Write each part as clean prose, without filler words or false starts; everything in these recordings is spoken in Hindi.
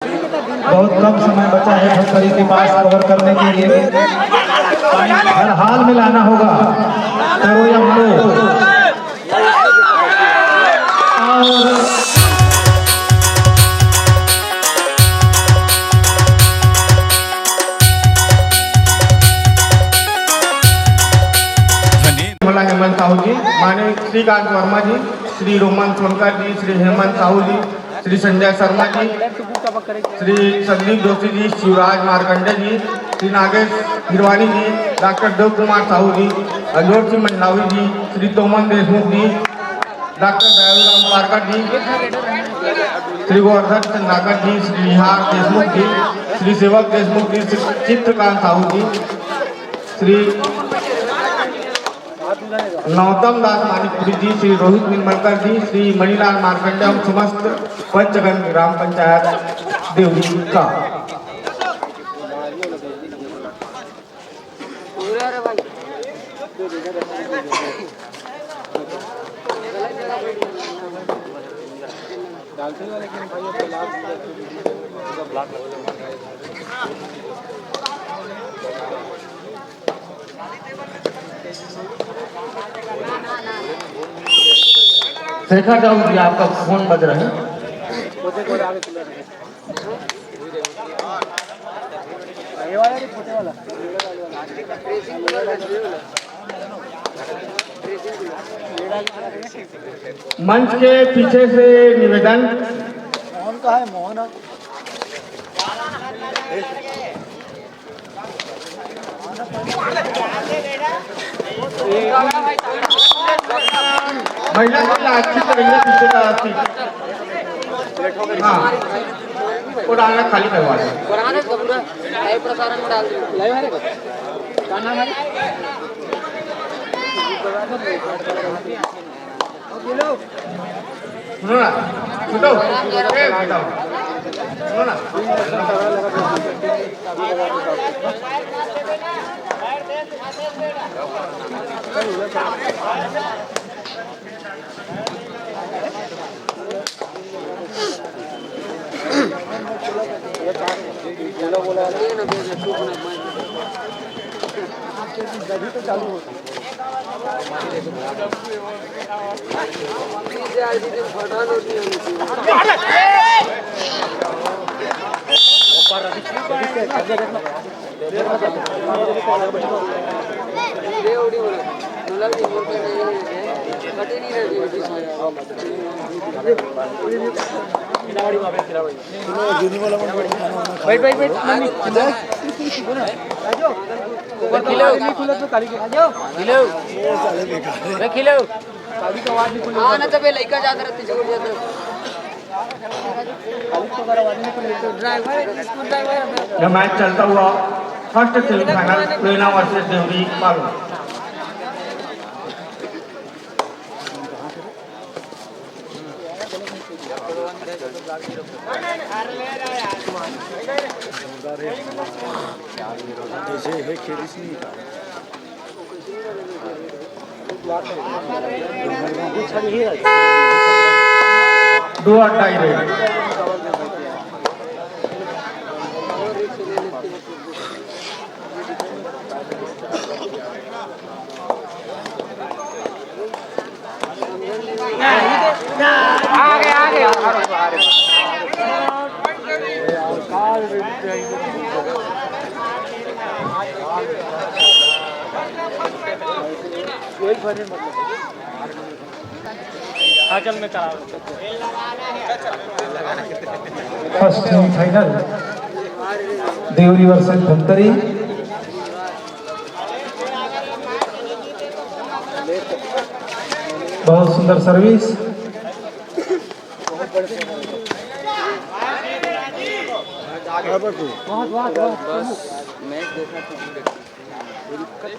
बहुत कम समय बचा है धनतरी के पास कवर करने के लिए। हर हाल में लाना होगा, करो या मरो। मला हेमंत साहू जी, माननीय श्रीकांत वर्मा जी, श्री रोमन सोनकर जी, श्री हेमंत साहू जी, श्री संजय शर्मा जी, श्री संदीप जोशी जी, शिवराज मार्कंडे जी, श्री नागेश हिरवानी जी, डॉक्टर देव कुमार साहू जी, अजोर सिंह मंडावी जी, श्री तोमन देशमुख जी, डॉक्टर दयालराम पारकर जी, श्री गोवर्धन चंद्राकर जी, श्री निहार देशमुख जी, श्री सेवक देशमुख जी, श्री चित्रकांत साहू जी, श्री नौतम दास मानिकपुरी जी, श्री रोहित निर्मलकर जी, श्री मणिलाल मार्कंडे एवं समस्त पंचगण ग्राम पंचायत देवरी का शेखर राउत जी, आपका फोन बज रहा है। मंच के पीछे से निवेदन। मोहन का है, मोहन महिला अच्छी तरह पीछे का हाँ वो डालना खाली करवा दें। प्रसारण में डाल सुनो ना, सुनो सुनो ना। तो चालू हो यह मैच चलता हुआ first semifinal Prerna versus Devri पालू। दो अड्डा ही रहे। First semifinal Devri versus Dhamtari. बहुत सुंदर सर्विस।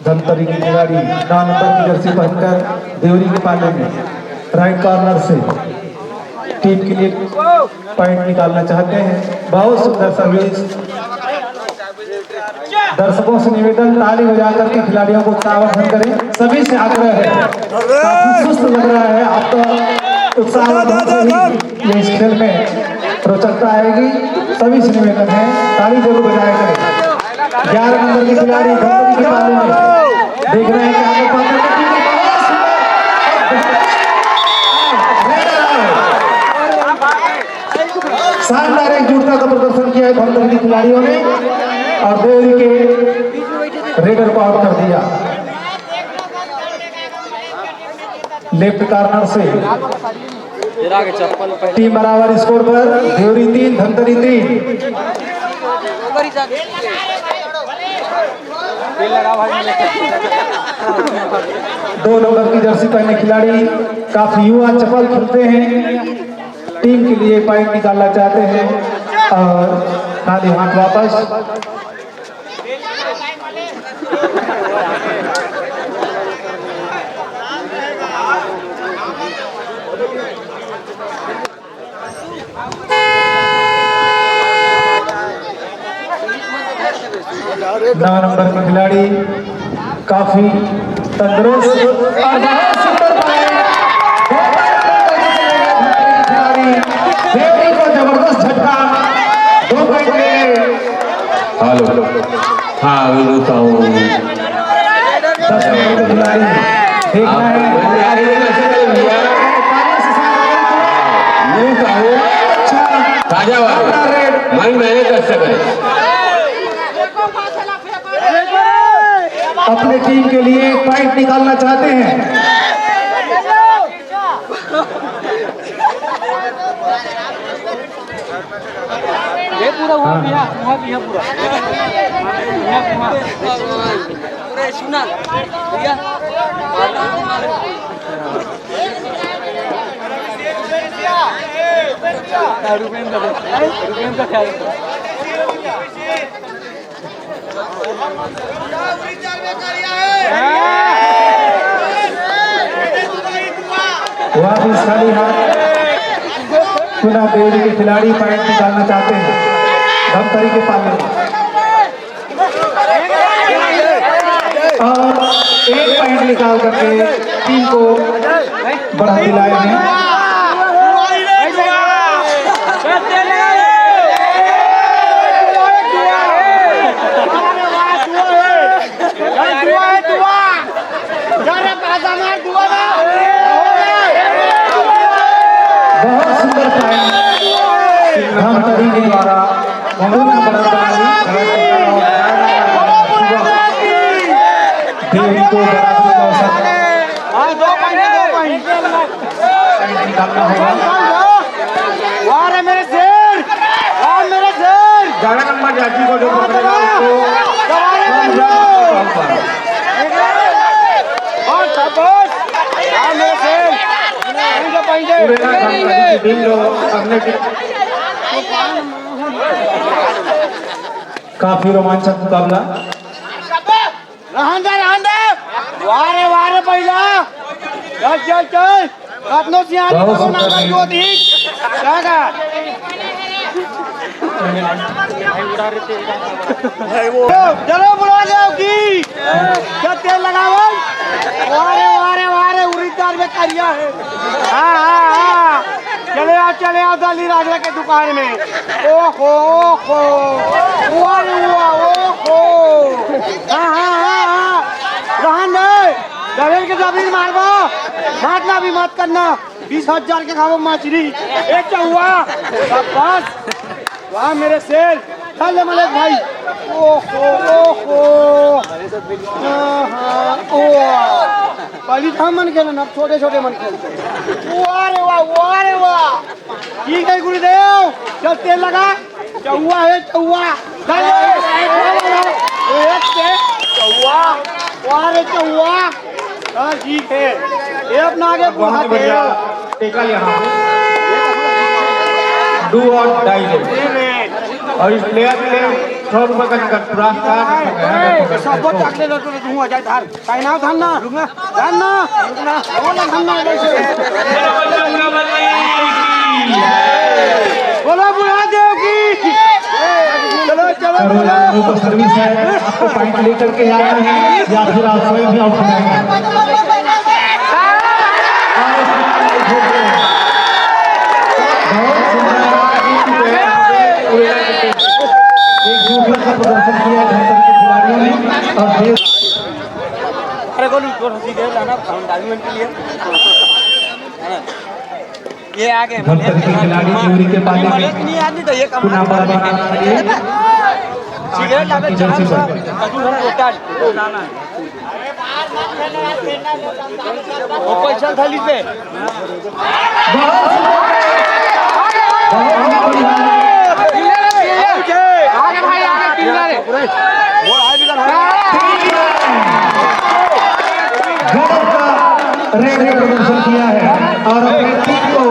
धनतरी की खिलाड़ी 9 नंबर की जर्सी पहनकर देवरी के पाले में राइट कॉर्नर से टीम के लिए पॉइंट निकालना चाहते हैं। बहुत सुंदर सर्विस। दर्शकों से निवेदन, ताली बजाकर के खिलाड़ियों को उत्साहवर्धन करें। सभी से आग्रह है, काफी सुस्त लग रहा है, आप तो उत्साहवर्धन से ही इस खेल में रोचकता आएगी। सभी सिनेमे कर हैं, ताली जरूर बजाया करें। 11 नंबर की खिलाड़ी धमतरी के पाले में देख रहे हैं कि आगे पात्र की टीम शानदार एकजुटता का प्रदर्शन किया है धमतरी के खिलाड़ियों ने और देवरी के रेडर को आउट कर दिया। लेफ्ट कॉर्नर से टीम बराबर स्कोर पर देवरी 3 धमतरी 3। दो नंबर की जर्सी पहने खिलाड़ी काफी युवा चपल खेलते हैं, टीम के लिए पॉइंट निकालना चाहते हैं और खाली हाथ वापस। नौ नंबर के खिलाड़ी काफी तंदुरुस्त और बहुत सुंदर खिलाड़ी देवरी को जबरदस्त झटका 2 पॉइंट ले गए। हेलो हाँ मैं बताऊँ 10 नंबर के खिलाड़ी देखना है ताजा मैंने कर सके अपने टीम के लिए पॉइंट निकालना चाहते हैं। ये पूरा वहाँ भी है पूरा पूरा सुना भैया रुपये का ख्याल वापिस खाली हाथ पुनः देवरी के खिलाड़ी पॉइंट निकालना चाहते हैं धमतरी के पाले और 1 पॉइंट निकाल करके टीम को बढ़ा दिलाए हैं। बहुत सुंदर पॉइंट धमतरी के द्वारा देवरी को बराबरी का अवसर निकालना होगा। वाह मेरे शेर 11 नंबर जाति को जो पकड़ेगा काफी रोमांचक मुकाबला वारे पहिला चल चल अपनों से आने बहुत को सुंदर ना है। जो ठीक जागा चलो बुला जाओ की क्या तेल लगाओ वारे उड़ीदार में करिया है हाँ चले आओ दली राजला के दुकान में ओहो हाँ रहन दे दवेल के जमीन मारबो मारना भी मत करना 20,000 के खाओ मछली एक चौवा बस वाह मेरे शेर चल मलिक भाई ओहो पहली था मन खेल अब छोटे मन खेलते वाह ठीक है गुरुदेव चल तेल लगा चौवा है चौवा चौवा ठीक है ये अपना आगे बहुत बढ़िया टेका यहाँ डू और डाई और इस प्लेयर के लिए 100 रुपये का नगद पुरस्कार सब चाकले लो तो दूंगा जाए धार काय नाव धन्ना धन्ना बोला धन्ना बोला बुला देव की चलो सर्विस है, आपको पॉइंट लेकर के आना है या फिर आप स्वयं भी आउट हो जाएंगे। सीधे लाना डायमंड के लिए ये आगे धमतरी के खिलाड़ी देवरी के पाले में नहीं आदमी तो ये कम पुनः बनाने के लिए सीधे लावे जर्सी पर कदू है टोटल वो पैसा थाली पे आगे भाई आगे किनारे वो आज इधर रेड ने प्रदर्शन किया है और अपने टीम को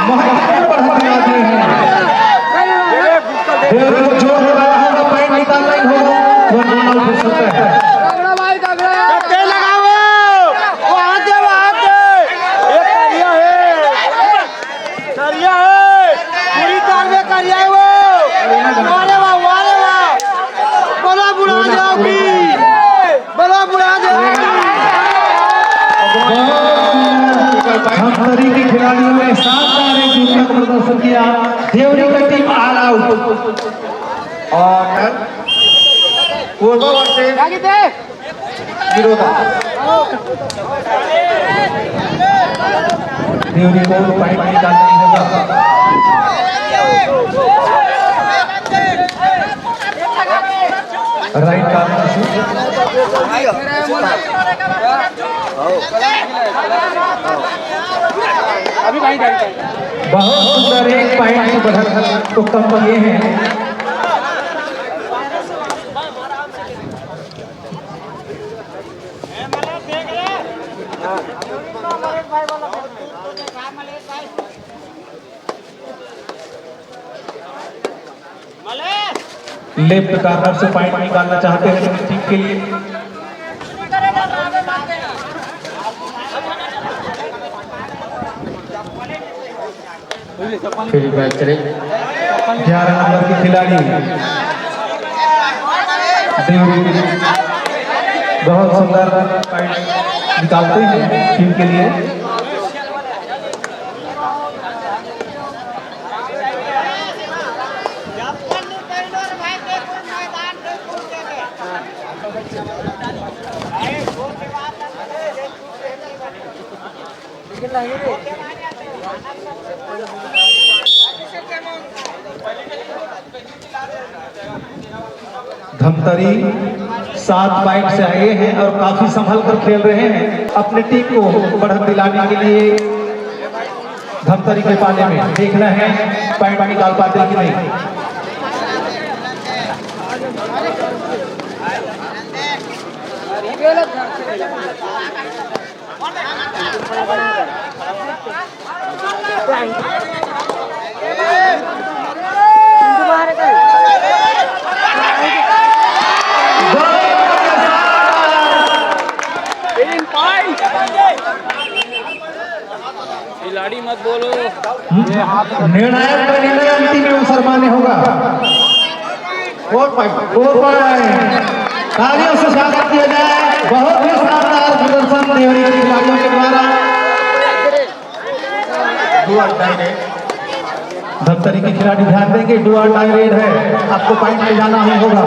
महत्वपूर्ण बढ़ा दिए हैं। देवरी को जोर लगाया होगा, पॉइंट निकालना ही होगा, वो नॉक हो सकता है। कट्टे लगाओ वो हाथ दे ये करिया है पूरी तार में करिया है वो वारे वाह बड़ा बुढ़ा जाओगी बड़ा बुढ़ा जाओगी धमतरी के खिलाड़ियों ने शानदार एक दूसरे का प्रदर्शन किया। देवरी का टीम ऑल आउट और पूर्व वर्सेस विरोधा। देवरी को पॉइंट निकालना ही होगा। राइट कॉर्नर से अभी भाई बहुत सुंदर एक पॉइंट से बढ़कर तो कम किए हैं। लेफ्ट कॉर्नर से पॉइंट निकालना चाहते हैं अपनी टीम के लिए। फिर बैक चले 11 नंबर के खिलाड़ी देवरी के लिए बहुत सुंदर पॉइंट निकालते हैं टीम के लिए। धमतरी 7 पॉइंट से आए हैं और काफी संभल कर खेल रहे हैं। अपनी टीम को बढ़त दिलाने के लिए धमतरी के पाले में देखना है पॉइंट निकाल पाते कि नहीं। खिलाड़ी मत बोलो निर्णायक का निर्णय अंतिम एवं सर्वमान्य होगा। 4 पॉइंट तालियों से स्वागत किया जाए। बहुत ही शानदार प्रदर्शन देवरी के खिलाड़ियों के द्वारा। धमतरी के खिलाड़ी ध्यान देंगे, डू और डाई रेड है, आपको पॉइंट ले जाना ही होगा।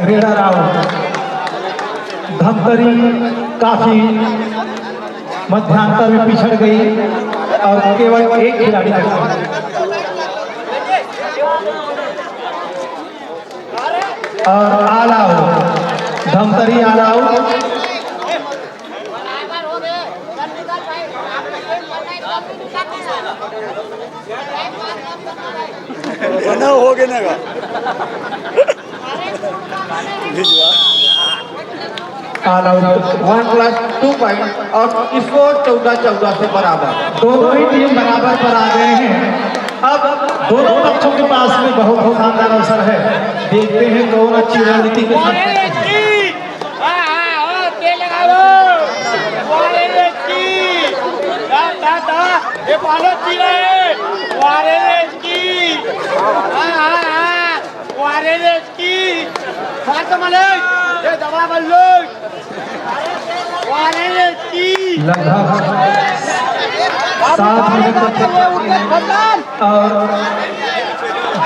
Raider out. धमतरी काफी मध्यांतर में पिछड़ गई और केवल एक खिलाड़ी और all out. Dhamtari all out. बना हो गया ना ऑल आउट 1+2 पॉइंट और स्कोर 14-14 से बराबर। दोनों ही टीम बराबर पर आ गए हैं। अब दोनों पक्षों के पास में बहुत शानदार अवसर है। देखते हैं कौन अच्छी रणनीति के साथ लगभग 7 मिनट तक और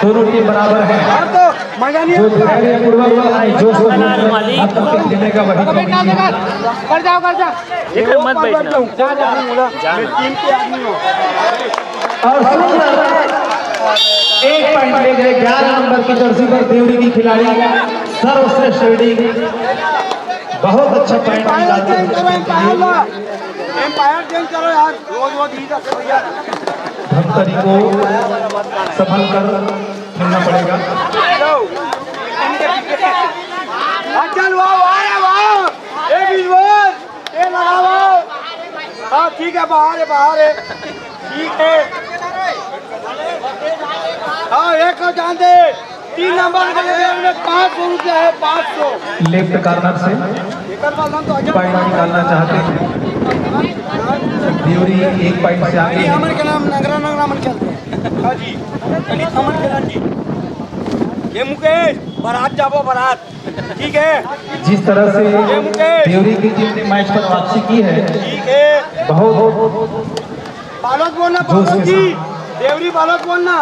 दोनों टीम बराबर है। तो मजा नहीं जो धैर्य पूर्वक जोश को खेलने का वही कर जाओ एक मत बैठना टीम के आदमी हो। और सुंदर एक पॉइंट ले गए 11 नंबर की जर्सी पर देवरी की खिलाड़ी सर्वश्रेष्ठ रेडिंग। बहुत अच्छा पॉइंट निकालते हैं। एम्पायर चेंज करो यार, रोज ही रखे भैया। धमतरी को संभल कर खेलना पड़ेगा। चल वाह ये लगाओ। हाँ ठीक है, बाहर है ठीक है। हाँ एक को जान दे 3 नंबर के लिए 500 रुपया है 500। लेफ्ट कॉर्नर से पॉइंट निकालना चाहते हैं। देवरी एक पॉइंट से आगे है। अमन के नाम नगरा मन खेलते हैं। हाँ जी अमन खेलन जी। ये मुकेश बारात जाबो बारात ठीक है। जिस तरह से देवरी की टीम ने मैच पर वापसी की है, ठीक है बहुत बालक बोलना बालक जी, देवरी बालक बोलना।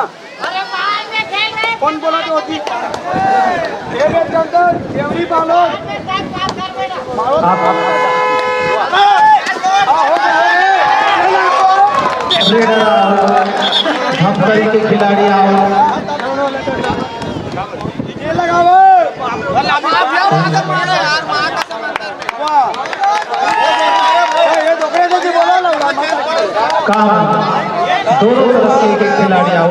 कौन बोला तो होती देवरी बालक धमतरी के खिलाड़ी आओ। ये लगाओ काम दोनों तरफ से एक खिलाड़ी आओ।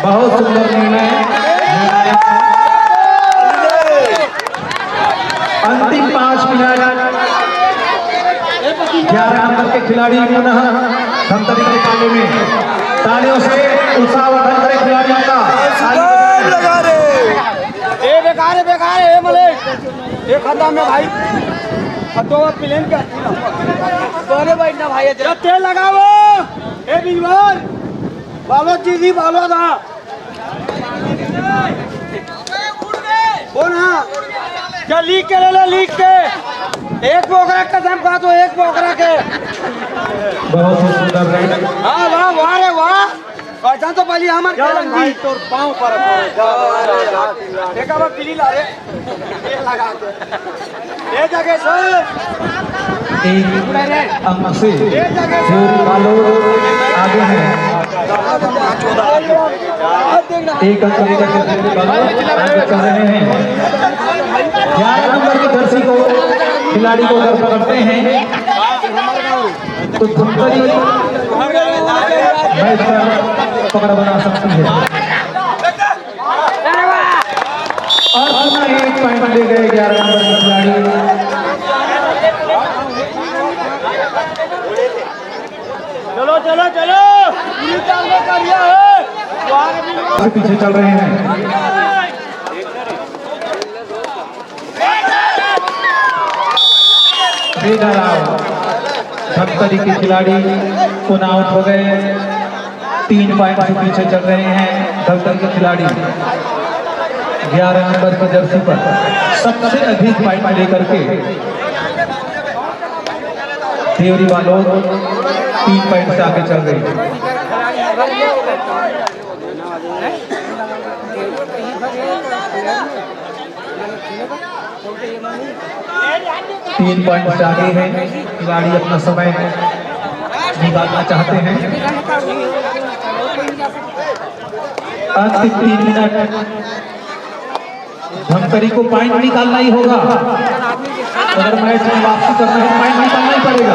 बहुत सुंदर निर्णय। अंतिम 5 मिनट 11 नंबर के खिलाड़ी पुनः धमतरी के पाले में तालियों से उत्साहवर्धन करे खिलाड़ियों का। बेकार है मले ये खत्म है भाई। तो प्लेन का तोरे बैठना भाई जरा तेल लगाओ। ए बिजवार बालो जी बालो दा बोल। हाँ क्या लीक के ले लीक के एक बोकरा कसम खा तो एक बोकरा के। बहुत ही सुंदर है। हाँ वाह रे वाह। ऐसा तो पहले हमारे खेलन तो पाँव पर देखा बार पीली ला रे ये लगा के ये जगह सर एक अंक से देवरी वालों आगे हैं। एक अंक लेकर के देवरी वालों आगे चल रहे हैं। 11 नंबर की जर्सी को खिलाड़ी को अगर पकड़ते हैं तो धमतरी मैच पर पकड़ बना सकती है। और पुनः एक पॉइंट ले गए 11 नंबर के खिलाड़ी। चलो पीछे चल रहे हैं। धमतरी के खिलाड़ी पुनः आउट हो गए। 3 पॉइंट से पीछे चल रहे हैं धमतरी के खिलाड़ी। 11 नंबर की जर्सी पर सबसे अधिक पॉइंट लेकर के देवरी वालों 3 पॉइंट से आगे चल रही है। 3 पॉइंट से आगे है खिलाड़ी। अपना समय निकालना चाहते हैं। अंतिम 3 मिनट धमतरी को पॉइंट निकालना ही होगा। अगर मैच में वापसी करना है पॉइंट निकालना ही पड़ेगा।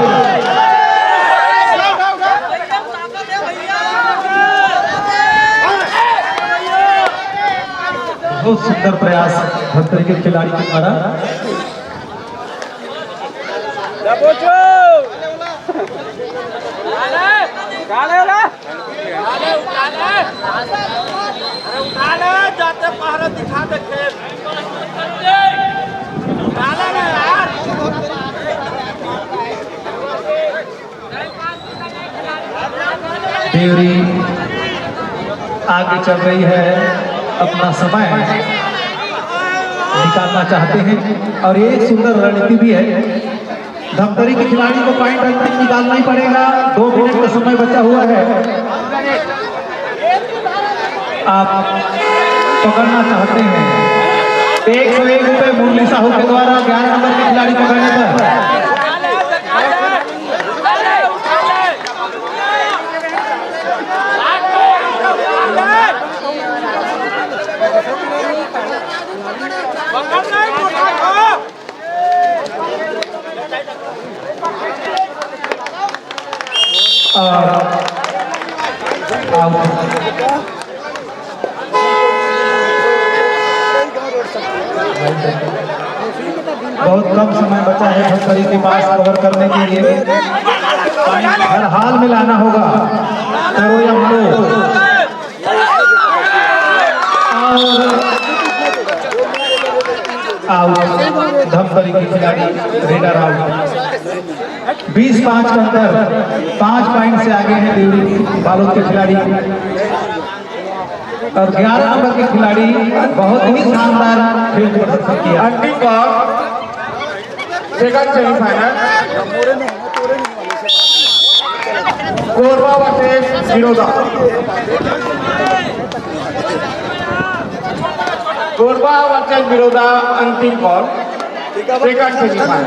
बहुत सुंदर प्रयास धमतरी के खिलाड़ी के द्वारा। जाते पहरा दिखा दे खेल देवरी आगे चल रही है, अपना समय निकालना चाहते हैं और ये एक सुंदर रणनीति भी है धमतरी के खिलाड़ी को पॉइंट अंतिम निकालना ही पड़ेगा। 2 मिनट का समय बचा हुआ है। आप पकड़ना चाहते हैं 101 रुपए मुरली साहू के द्वारा 11 नंबर के खिलाड़ी पकड़ने पर। बहुत कम समय बचा है धमतरी के पास कवर करने के लिए। हर हाल में लाना होगा, करो या मरो। आउट धमतरी के खिलाड़ी रेडर आउट। 20-5 का अंतर, 5 पॉइंट से आगे हैं देवरी बालोद के खिलाड़ी। और 11 नंबर के खिलाड़ी बहुत ही शानदार खेल प्रदर्शन किया। अंतिम call second semifinal Korba versus Biroda. Korba versus Biroda अंतिम कॉल सेकंड सेमीफाइनल।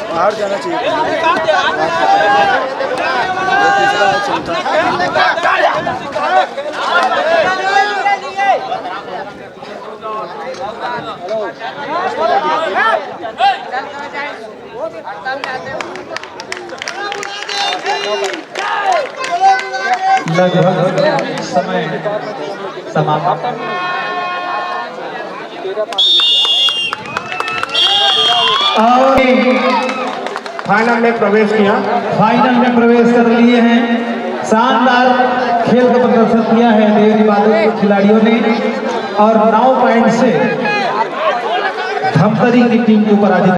बाहर जाना चाहिए। लगभग समय समाप्त। और फाइनल में प्रवेश किया। फाइनल में प्रवेश कर लिए हैं। शानदार खेल का प्रदर्शन किया है देवरी बालोद के खिलाड़ियों ने और 9 पॉइंट से धमतरी की टीम को पराजित